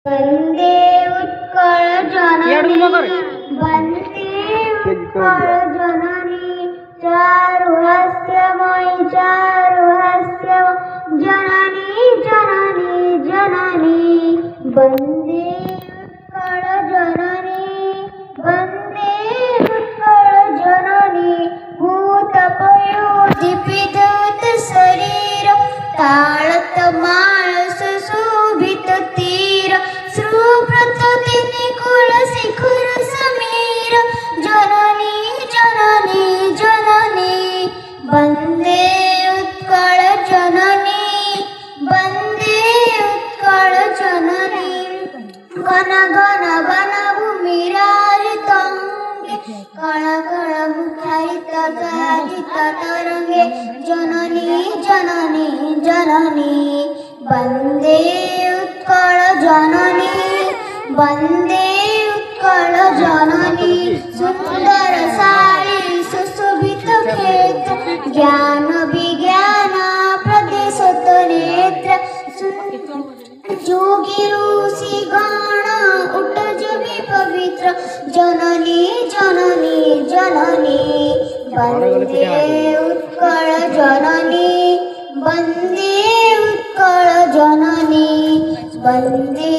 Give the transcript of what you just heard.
वंदे उत्कल जननी वंदे उत्कल जननी चारुहास्यमयी जननी जननी जननी वंदे उत्कल जननी वंदे उत्कल जननी भूतपयोधिपिदत शरीर ताळत माळ सुशोभित तीर सुप्रत निकुल शिखर समीर जननी जननी जननी वंदे उत्कल जननी वंदे उत्कल जननी गण गण गण भूमिराजितंगे कळ कळ मुखारित जयाजित तरंगे जननी जननी जननी वंदे उत्कल जननी वंदे उत्कल जननी सुंदर सारी सुशोभित क्षेत्र ज्ञान विज्ञान प्रदेशत नेत्र जोगी ऋषि गण उठजबी पवित्र जननी जननी जननी वंदे उत्कल जननी वंदे उत्कल जननी वंदे